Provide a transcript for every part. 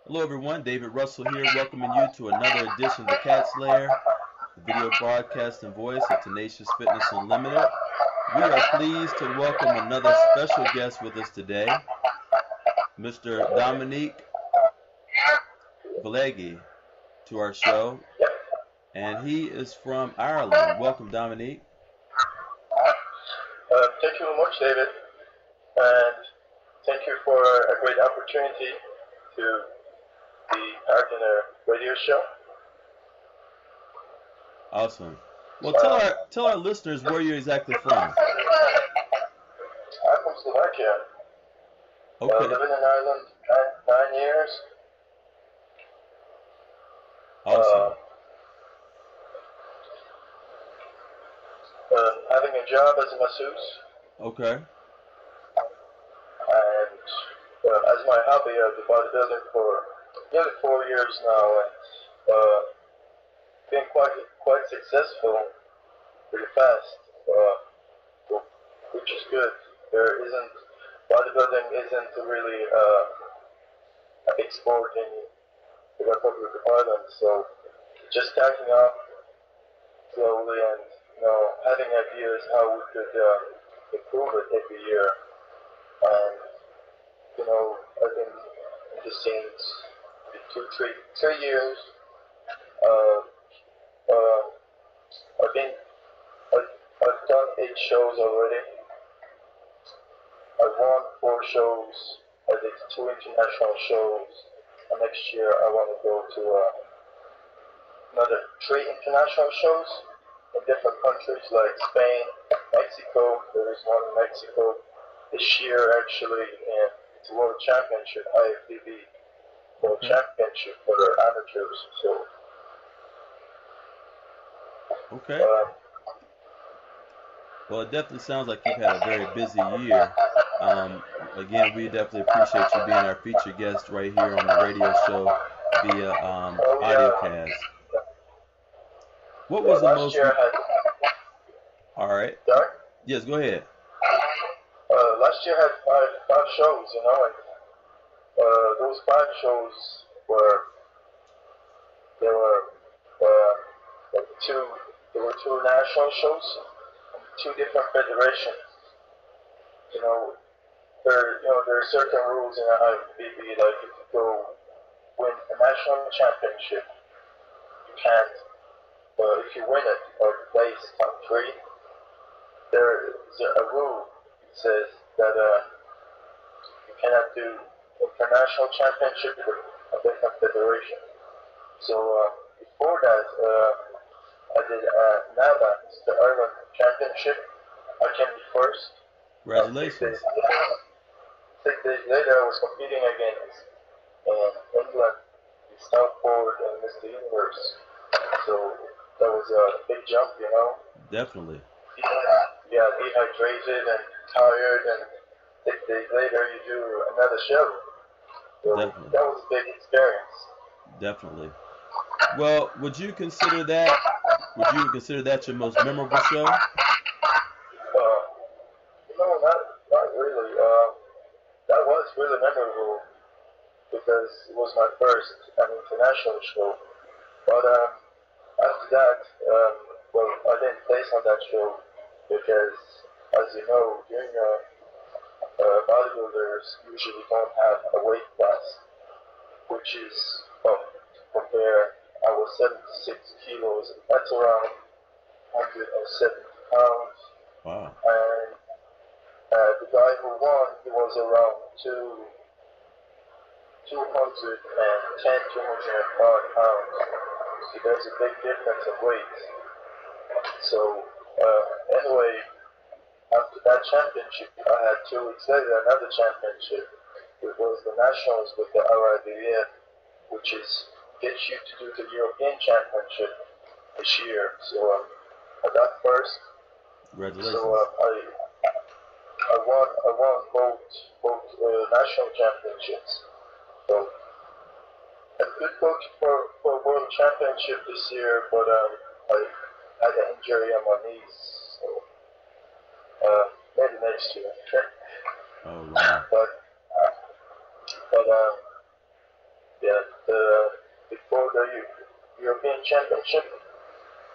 Hello everyone, David Russell here, welcoming you to another edition of the Cat Slayer, the video broadcast and voice of Tenacious Fitness Unlimited. We are pleased to welcome another special guest with us today, Mr. Dominik Vilagi, to our show, and he is from Ireland. Welcome, Dominik. Thank you very much, David, and thank you for a great opportunity to be part in a radio show. Awesome. Well, tell our listeners where you're exactly from. I'm from Slovakia. Okay. Living in Ireland 9 years. Awesome. Having a job as a masseuse. Okay. And as my hobby, I've been bodybuilding for nearly 4 years now, and been quite successful pretty fast, which is good. Bodybuilding isn't really a big sport in the Republic of Ireland, so just starting off slowly and having ideas how we could improve it every year. And I've been in the scenes for 3 years. I've done 8 shows already. I've won 4 shows. I did 2 international shows. And next year I want to go to another 3 international shows in different countries like Spain, Mexico. There is one in Mexico this year actually, and it's a World Championship, IFBB World Championship for amateurs. So. Okay. Well, it definitely sounds like you've had a very busy year. Again, we definitely appreciate you being our featured guest right here on the radio show via audiocast. What was the most? Year I had... All right. Sorry? Yes, go ahead. Last year I had five shows, and those 5 shows were there were 2 national shows, 2 different federations. There are certain rules in IFBB, like if you go win a national championship, you can't. If you win it or place top 3, there is a rule. It says that you cannot do international championship with a different federation. So before that, I did NABA, it's the Ireland Championship. I came first. Congratulations. 6 days later, I was competing against England, Southport, and Mr. Universe. So that was a big jump, Definitely. Yeah, dehydrated and tired, and 6 days later, you do another show. So Definitely. That was a big experience. Definitely. Well, would you consider that your most memorable show? Not really. That was really memorable because it was my first international show. But after that, I didn't place on that show because, as you know, junior bodybuilders usually don't have a weight class, which is, compare, I was 76 kilos, that's around 170 pounds. Wow. And the guy who won, he was around 205 pounds. So there's a big difference in weight. So anyway, after that championship, I had 2 weeks later another championship. It was the nationals with the RIBF, which gets you to do the European Championship this year. So I got first. Congratulations. So I won both national championships. So I could go for World Championship this year, but I had an injury on my knees. So maybe next year. Oh wow. But Yeah, before the European Championship,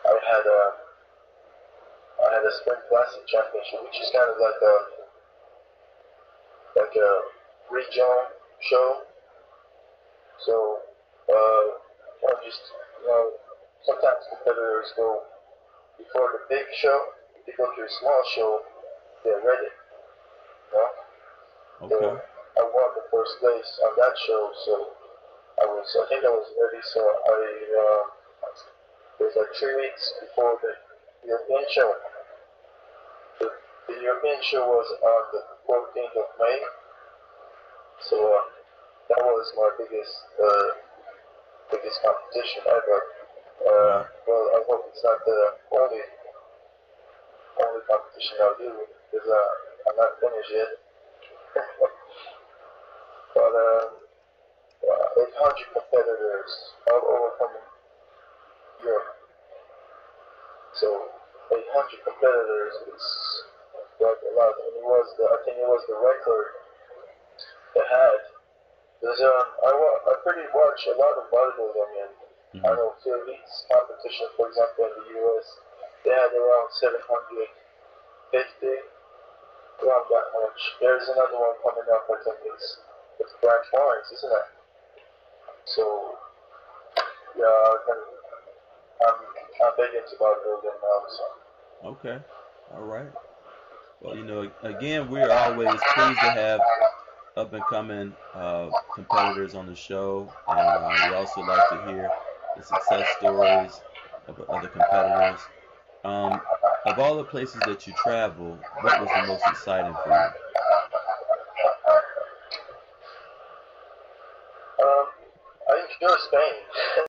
I had a Sprint Classic Championship, which is kind of like a regional show. So, just sometimes competitors go before the big show. If they go to a small show, they're ready. You know? So Okay. I won the first place on that show, so I think I was ready. So it was like 3 weeks before the European show. The European show was on the 14th of May, so that was my biggest competition ever. Wow. Well, I hope it's not the only competition I'll do because I'm not finished yet. But 800 competitors all over from Europe. So 800 competitors is like a lot, and I think it was the record they had. There's I pretty watch a lot of bodybuilding, and I Mm-hmm. know Phil Lee's competition, for example, in the US, they had around 750, around that much. There's another one coming up, I think it's Branch Lawrence, isn't it? So yeah, I'm big into bodybuilding now, so. Okay. All right. Well, again, we are always pleased to have up and coming competitors on the show, and we also like to hear the success stories of other competitors. Of all the places that you travel, what was the most exciting for you? I enjoy Spain.